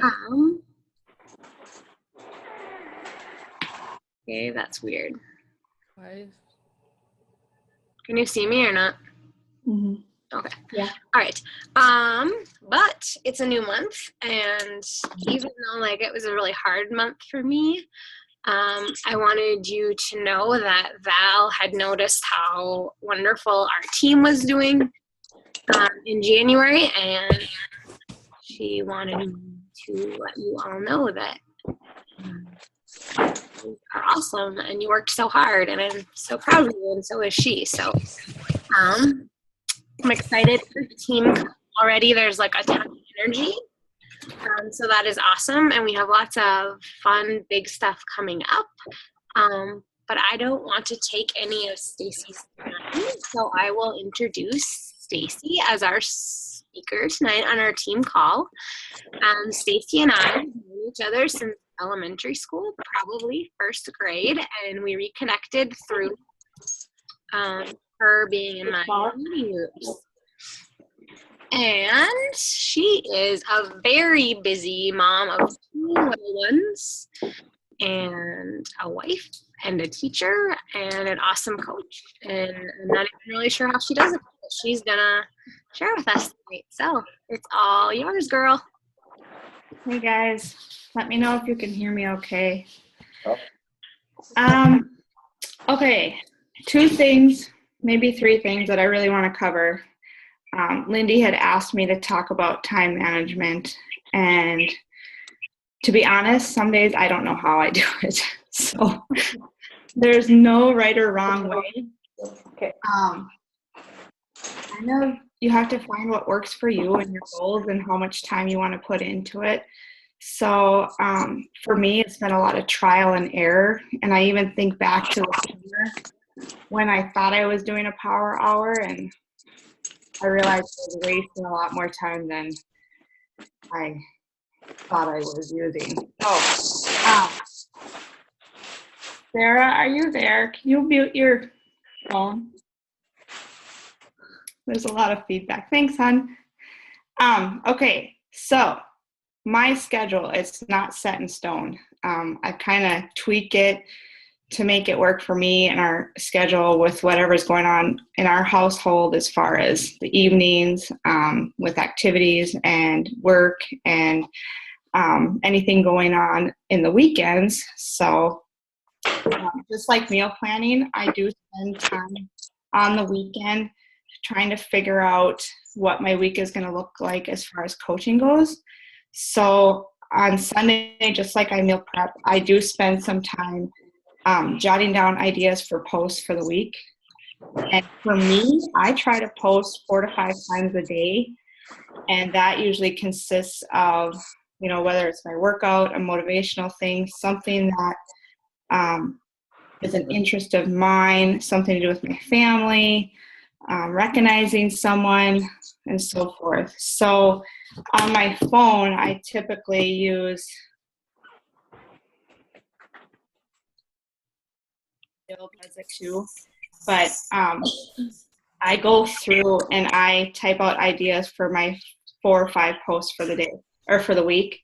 Um, okay, that's weird. Why? Can you see me or not? Mm-hmm. Okay. Yeah. All right. But it's a new month, and even though like it was a really hard month for me, I wanted you to know that Val had noticed how wonderful our team was doing in January, and she wanted me to let you all know that you are awesome and you worked so hard, and I'm so proud of you, and so is she. So I'm excited for the team already. There's like a ton of energy. So that is awesome, and we have lots of fun, big stuff coming up. But I don't want to take any of Stacy's time, so I will introduce Stacy as our speaker tonight on our team call. Stacy and I have known each other since elementary school, probably first grade, and we reconnected through her being in my reading groups. And she is a very busy mom of 2 little ones, and a wife, and a teacher, and an awesome coach. And I'm not even really sure how she does it, but she's gonna share with us tonight. So it's all yours, girl. Hey guys, let me know if you can hear me okay. Okay, 2 things, maybe 3 things that I really want to cover. Lindy had asked me to talk about time management, and to be honest, some days I don't know how I do it. So there's no right or wrong way. Okay. Kind of, you have to find what works for you and your goals and how much time you want to put into it. So for me, it's been a lot of trial and error. And I even think back to the summer when I thought I was doing a power hour, and I realized I was wasting a lot more time than I thought I was using. So, Sarah, are you there? Can you mute your phone? There's a lot of feedback. Thanks, hon. Okay, so my schedule is not set in stone. I kind of tweak it to make it work for me and our schedule with whatever's going on in our household as far as the evenings with activities and work and anything going on in the weekends. So just like meal planning, I do spend time on the weekend trying to figure out what my week is going to look like as far as coaching goes. So on Sunday, just like I meal prep, I do spend some time jotting down ideas for posts for the week. And for me, I try to post 4 to 5 times a day. And that usually consists of, whether it's my workout, a motivational thing, something that is an interest of mine, something to do with my family, recognizing someone, and so forth. So on my phone, I typically use does it too, but I go through and I type out ideas for my 4 or 5 posts for the day or for the week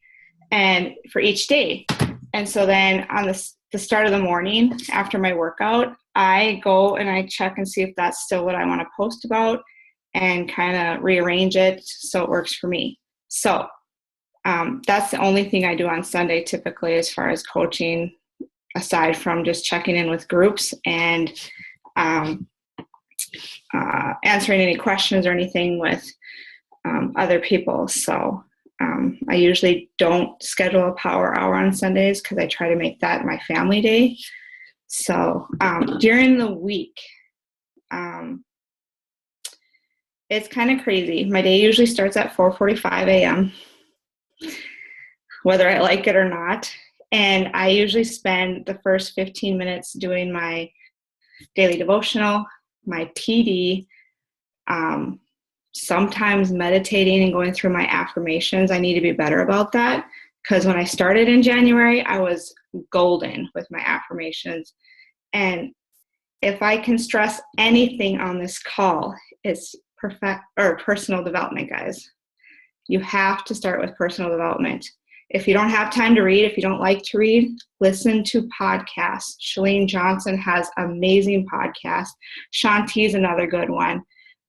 and for each day. And so then on the start of the morning after my workout, I go and I check and see if that's still what I want to post about and kind of rearrange it so it works for me. So that's the only thing I do on Sunday typically as far as coaching, aside from just checking in with groups and answering any questions or anything with other people. So I usually don't schedule a power hour on Sundays because I try to make that my family day. So during the week, it's kind of crazy. My day usually starts at 4:45 a.m., whether I like it or not. And I usually spend the first 15 minutes doing my daily devotional, my PD, sometimes meditating and going through my affirmations. I need to be better about that because when I started in January, I was golden with my affirmations. And if I can stress anything on this call, it's personal development, guys. You have to start with personal development. If you don't have time to read, if you don't like to read, listen to podcasts. Shalene Johnson has amazing podcasts. Shanti's another good one.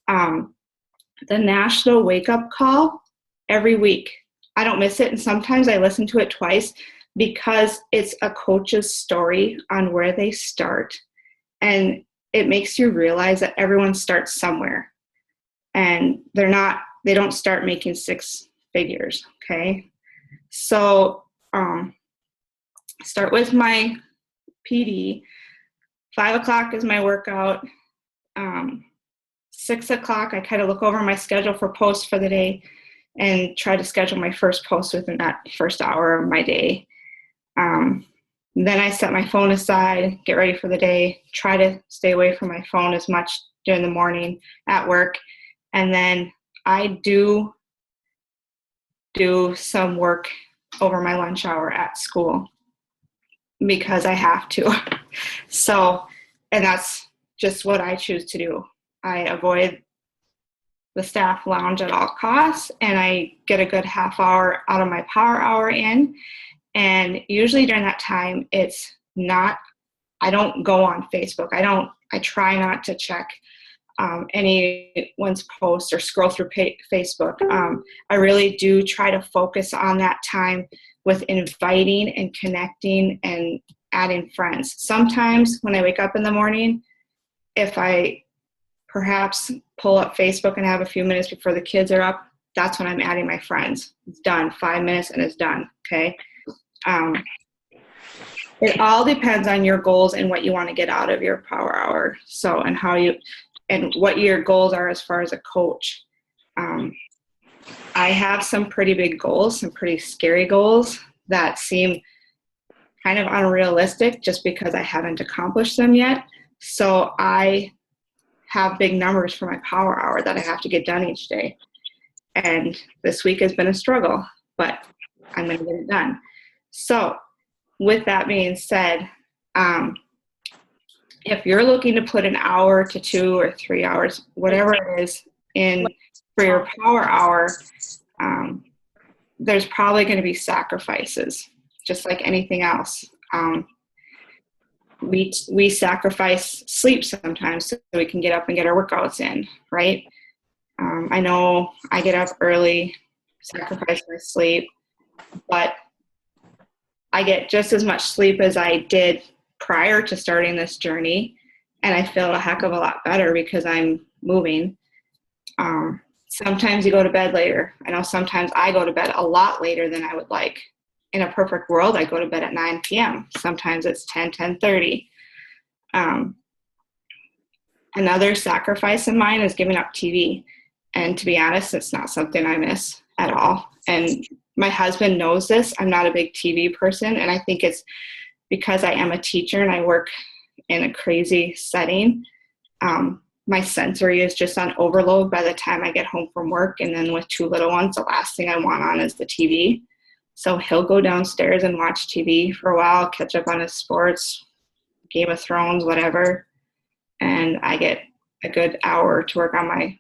The National Wake Up Call every week. I don't miss it, and sometimes I listen to it twice because it's a coach's story on where they start, and it makes you realize that everyone starts somewhere, and they don't start making six figures, okay? So start with my PD. 5 o'clock is my workout. 6 o'clock, I kind of look over my schedule for posts for the day and try to schedule my first post within that first hour of my day. Then I set my phone aside, get ready for the day, try to stay away from my phone as much during the morning at work. And then I do some work over my lunch hour at school because I have to. So, and that's just what I choose to do. I avoid the staff lounge at all costs, and I get a good half hour out of my power hour in. And usually during that time, I don't go on Facebook. I try not to check anyone's posts or scroll through Facebook. I really do try to focus on that time with inviting and connecting and adding friends. Sometimes when I wake up in the morning, if I perhaps pull up Facebook and have a few minutes before the kids are up, that's when I'm adding my friends. It's done, 5 minutes and it's done, okay? It all depends on your goals and what you want to get out of your power hour. So, and what your goals are as far as a coach. I have some pretty big goals, some pretty scary goals that seem kind of unrealistic just because I haven't accomplished them yet. So I have big numbers for my power hour that I have to get done each day. And this week has been a struggle, but I'm going to get it done. So with that being said, if you're looking to put an hour to 2 or 3 hours, whatever it is, in for your power hour, there's probably going to be sacrifices, just like anything else. We sacrifice sleep sometimes so we can get up and get our workouts in, right? I know I get up early, sacrifice my sleep, but I get just as much sleep as I did prior to starting this journey, and I feel a heck of a lot better because I'm moving. Sometimes you go to bed later. I know sometimes I go to bed a lot later than I would like. In a perfect world, I go to bed at 9 p.m. Sometimes it's 10:30. Another sacrifice of mine is giving up TV. And to be honest, it's not something I miss at all. And my husband knows this. I'm not a big TV person, and I think it's because I am a teacher and I work in a crazy setting. My sensory is just on overload by the time I get home from work, and then with 2 little ones, the last thing I want on is the TV. So he'll go downstairs and watch TV for a while, catch up on his sports, Game of Thrones, whatever, and I get a good hour to work on my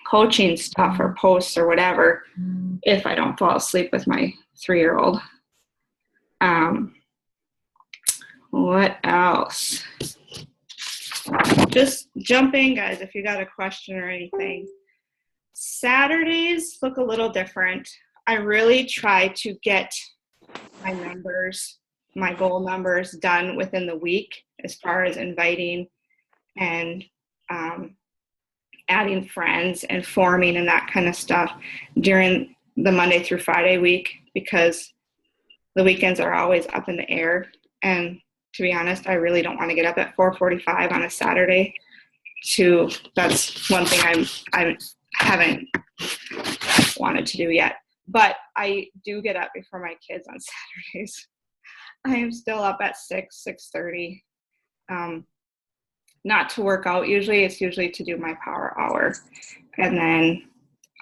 coaching stuff or posts or whatever if I don't fall asleep with my 3-year-old. What else? Just jump in, guys, if you got a question or anything. Saturdays look a little different. I really try to get my numbers, my goal numbers done within the week as far as inviting and adding friends and forming and that kind of stuff during the Monday through Friday week, because the weekends are always up in the air. And to be honest, I really don't want to get up at 4:45 on a Saturday. That's one thing I haven't wanted to do yet. But I do get up before my kids on Saturdays. I am still up at 6:30. Not to work out. It's usually to do my power hour. And then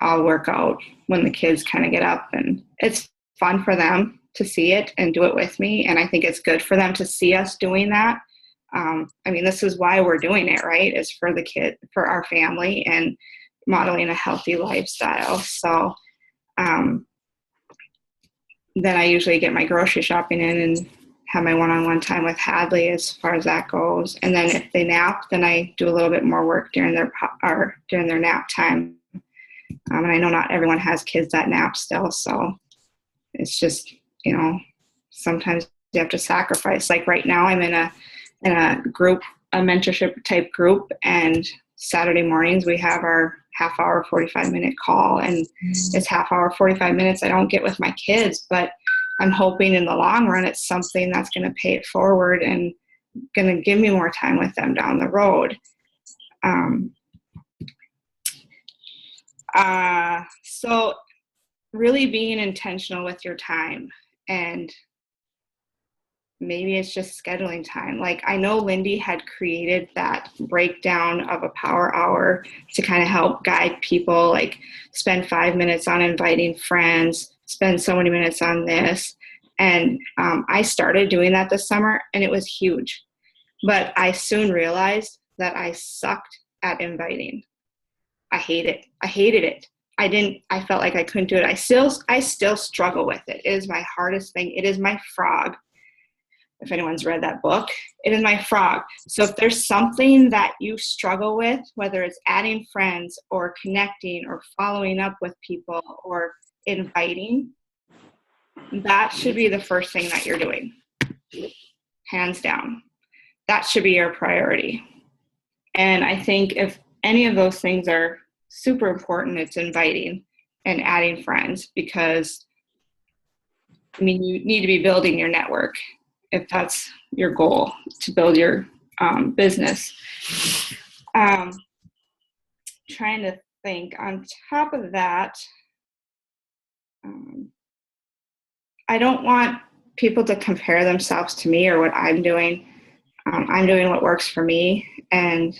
I'll work out when the kids kind of get up. And it's fun for them to see it and do it with me. And I think it's good for them to see us doing that. This is why we're doing it, right? Is for the kid, for our family. And modeling a healthy lifestyle. So then I usually get my grocery shopping in and have my one-on-one time with Hadley as far as that goes. And then if they nap, then I do a little bit more work during their nap time. And I know not everyone has kids that nap still, so it's just, sometimes you have to sacrifice. Like right now, I'm in a group, a mentorship type group, and Saturday mornings we have our half-hour, 45-minute call, and it's half-hour, 45 minutes I don't get with my kids, but I'm hoping in the long run it's something that's going to pay it forward and going to give me more time with them down the road. So really being intentional with your time, and maybe it's just scheduling time. Like I know Lindy had created that breakdown of a power hour to kind of help guide people, like spend 5 minutes on inviting friends, spend so many minutes on this. And I started doing that this summer, and it was huge. But I soon realized that I sucked at inviting. I hated it. I felt like I couldn't do it. I still struggle with it. It is my hardest thing. It is my frog. If anyone's read that book, it is my frog. So if there's something that you struggle with, whether it's adding friends or connecting or following up with people or inviting, that should be the first thing that you're doing. Hands down. That should be your priority. And I think if any of those things are super important, it's inviting and adding friends, because you need to be building your network if that's your goal, to build your business. Trying to think on top of that, I don't want people to compare themselves to me or what I'm doing. I'm doing what works for me, and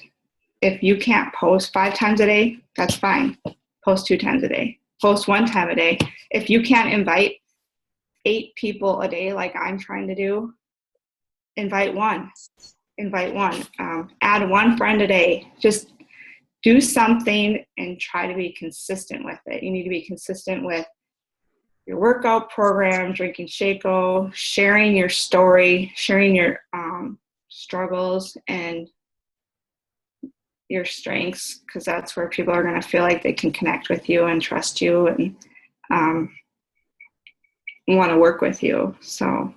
if you can't post 5 times a day, that's fine. Post 2 times a day. Post 1 time a day. If you can't invite 8 people a day like I'm trying to do, invite one. Add 1 friend a day. Just do something and try to be consistent with it. You need to be consistent with your workout program, drinking Shako, sharing your story, sharing your struggles and your strengths, because that's where people are going to feel like they can connect with you and trust you and want to work with you. So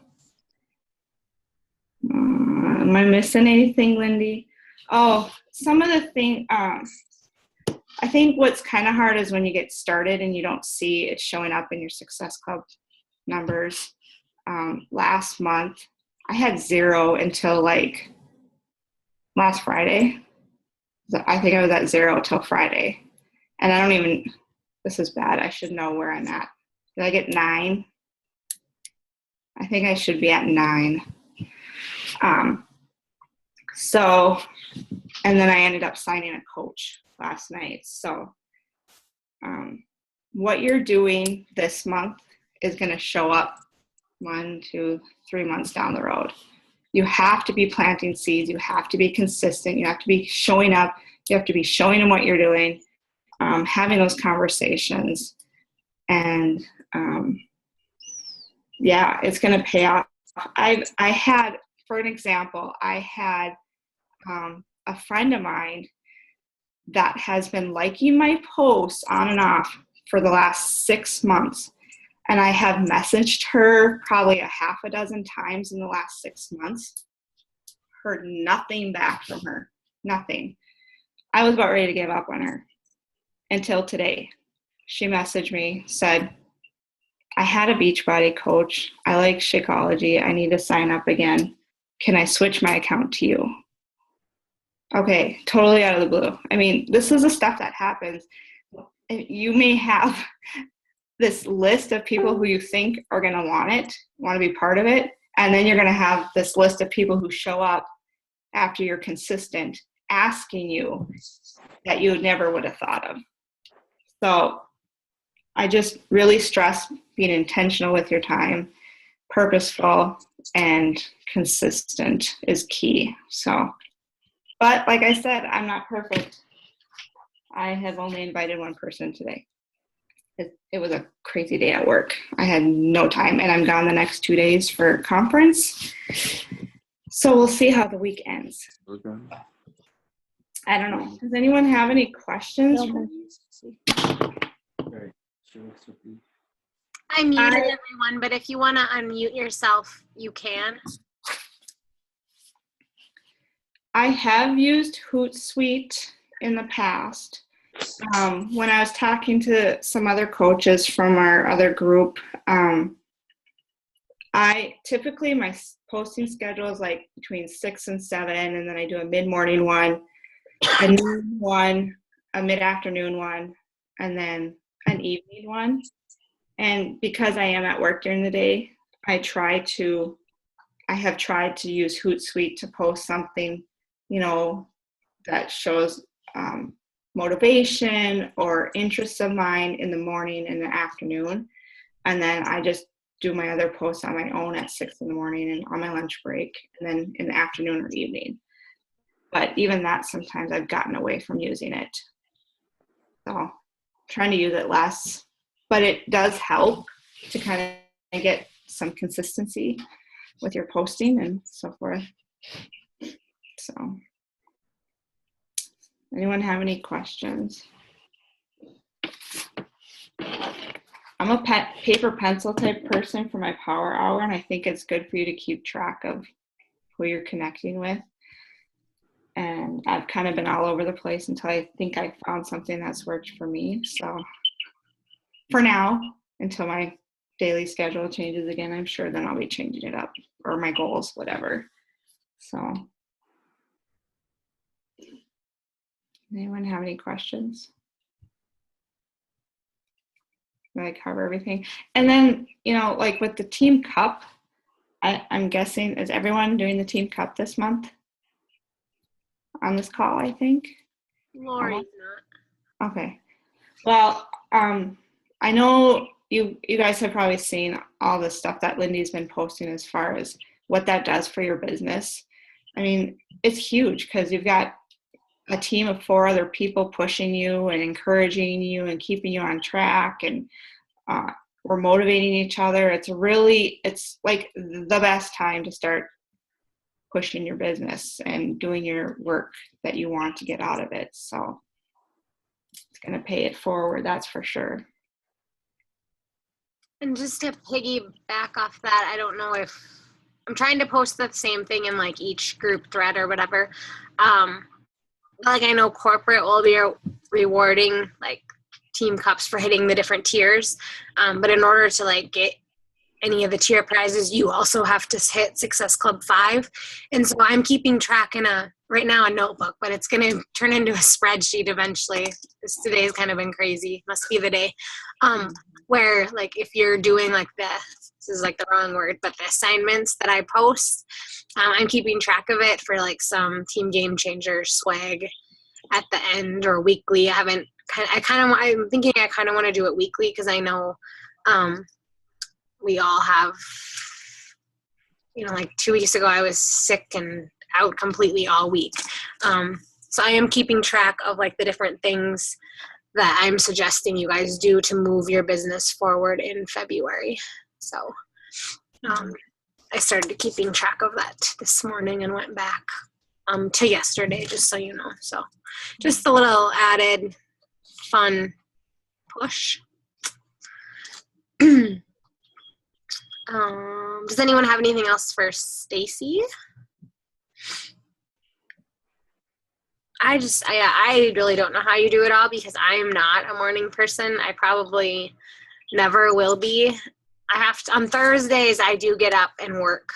am I missing anything, Lindy? Oh, some of the things, I think what's kind of hard is when you get started and you don't see it showing up in your Success Club numbers. Last month, I had 0 until like last Friday. I think I was at 0 till Friday. And I don't even, this is bad. I should know where I'm at. Did I get 9? I think I should be at 9. So, and then I ended up signing a coach last night. So, what you're doing this month is going to show up 1, 2, 3 months down the road. You have to be planting seeds. You have to be consistent. You have to be showing up. You have to be showing them what you're doing, having those conversations. And yeah, it's going to pay off. I had, for an example, I had a friend of mine that has been liking my posts on and off for the last 6 months. And I have messaged her probably a half a dozen times in the last 6 months. Heard nothing back from her. Nothing. I was about ready to give up on her until today. She messaged me, said, I had a Beachbody coach. I like Shakeology. I need to sign up again. Can I switch my account to you? Okay, totally out of the blue. I mean, this is the stuff that happens. You may have this list of people who you think are going to want to be part of it. And then you're going to have this list of people who show up after you're consistent, asking you that you never would have thought of. So I just really stress being intentional with your time, purposeful, and consistent is key. So, but like I said, I'm not perfect. I have only invited one person today. It was a crazy day at work. I had no time, and I'm gone the next 2 days for conference. So we'll see how the week ends. Okay. I don't know. Does anyone have any questions? Right. Sure, Sophie. I muted everyone, but if you want to unmute yourself, you can. I have used Hootsuite in the past. When I was talking to some other coaches from our other group, I typically, my posting schedule is like between 6 and 7, and then I do a mid-morning one, a noon one, a mid-afternoon one, and then an evening one. And because I am at work during the day, I have tried to use Hootsuite to post something, that shows motivation or interests of mine in the morning and the afternoon. And then I just do my other posts on my own at 6 in the morning and on my lunch break, and then in the afternoon or evening. But even that, sometimes I've gotten away from using it. So trying to use it less, but it does help to kind of get some consistency with your posting and so forth. So anyone have any questions? I'm a paper pencil type person for my power hour, and I think it's good for you to keep track of who you're connecting with. And I've kind of been all over the place until I think I found something that's worked for me. So for now, until my daily schedule changes again, I'm sure then I'll be changing it up, or my goals, whatever. So anyone have any questions? Did I cover everything? And then, like with the team cup, I'm guessing, is everyone doing the team cup this month on this call, I think? Lori's not. Okay. Well, I know you guys have probably seen all the stuff that Lindy's been posting as far as what that does for your business. I mean, it's huge because you've got a team of 4 other people pushing you and encouraging you and keeping you on track, and we're motivating each other. It's like the best time to start pushing your business and doing your work that you want to get out of it. So it's going to pay it forward, that's for sure. And just to piggyback off that, I don't know if I'm trying to post the same thing in like each group thread or whatever. Like I know corporate will be rewarding like team cups for hitting the different tiers. But in order to like get any of the tier prizes, you also have to hit Success Club 5. And so I'm keeping track in right now a notebook, but it's going to turn into a spreadsheet eventually. Today has kind of been crazy. Must be the day. Where like if you're doing like this is like the wrong word, but the assignments that I post, I'm keeping track of it for like some Team Game Changer swag at the end or weekly. I'm thinking I kind of want to do it weekly because I know we all have, like 2 weeks ago I was sick and out completely all week. So I am keeping track of like the different things that I'm suggesting you guys do to move your business forward in February. So I started keeping track of that this morning and went back to yesterday, just so you know. So just a little added fun push. Does anyone have anything else for Stacy? I really don't know how you do it all because I'm not a morning person. I probably never will be. I have to, on Thursdays, I do get up and work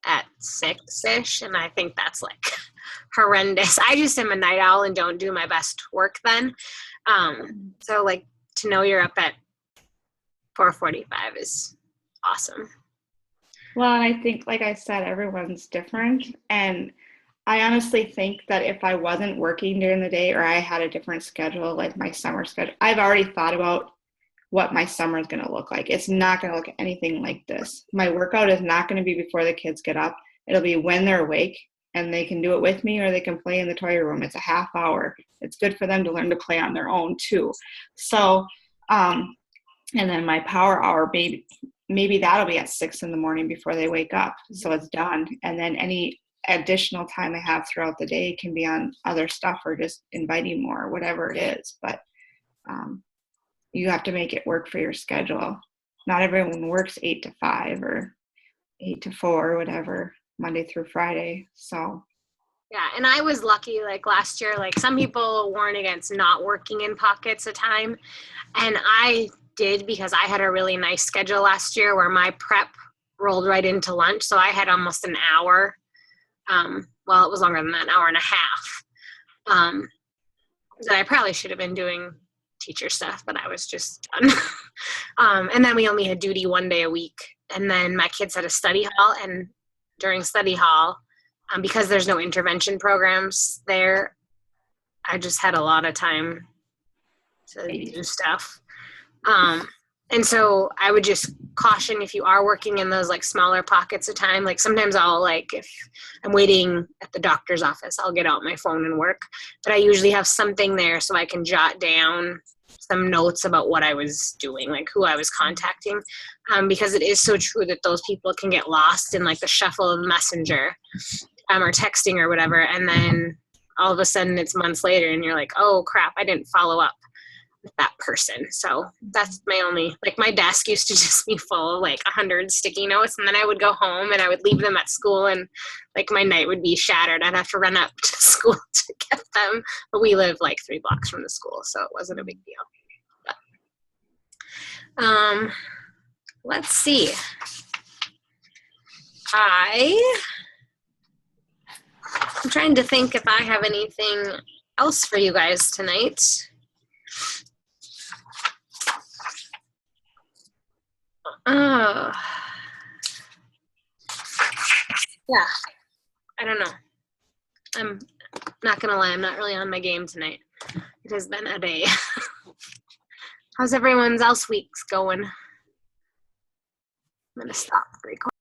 at 6-ish, and I think that's like horrendous. I just am a night owl and don't do my best work then. So like to know you're up at 4:45 is awesome. Well, I think, like I said, everyone's different. And I honestly think that if I wasn't working during the day or I had a different schedule, like my summer schedule, I've already thought about what my summer is going to look like. It's not going to look anything like this. My workout is not going to be before the kids get up. It'll be when they're awake. and they can do it with me or they can play in the toy room. It's a half hour. It's good for them to learn to play on their own too. So, and then my power hour, maybe that'll be at 6 a.m. before they wake up. So it's done. And then any additional time I have throughout the day can be on other stuff or just inviting more, whatever it is. But you have to make it work for your schedule. Not everyone works 8 to 5 or 8 to 4 or whatever, Monday through Friday. So yeah, and I was lucky, like last year, like some people warn against not working in pockets of time, and I did because I had a really nice schedule last year where my prep rolled right into lunch, so I had almost an hour. Well, it was longer than that, an hour and a half. That I probably should have been doing teacher stuff, but I was just done. And then we only had duty 1 day a week, and then my kids had a study hall, and during study hall, because there's no intervention programs there, I just had a lot of time to do stuff. And so I would just caution if you are working in those like smaller pockets of time, like sometimes I'll like, if I'm waiting at the doctor's office, I'll get out my phone and work, but I usually have something there so I can jot down some notes about what I was doing, like who I was contacting, because it is so true that those people can get lost in like the shuffle of Messenger or texting or whatever, and then all of a sudden it's months later and you're like, oh crap, I didn't follow up with that person. So that's my only, like my desk used to just be full of like 100 sticky notes, and then I would go home and I would leave them at school, and like my night would be shattered. I'd have to run up to school to get them, but we live like 3 blocks from the school, so it wasn't a big deal. But, let's see. I'm trying to think if I have anything else for you guys tonight. Yeah, I don't know. I'm not gonna lie, I'm not really on my game tonight. It has been a day. How's everyone's else weeks going? I'm gonna stop the recording.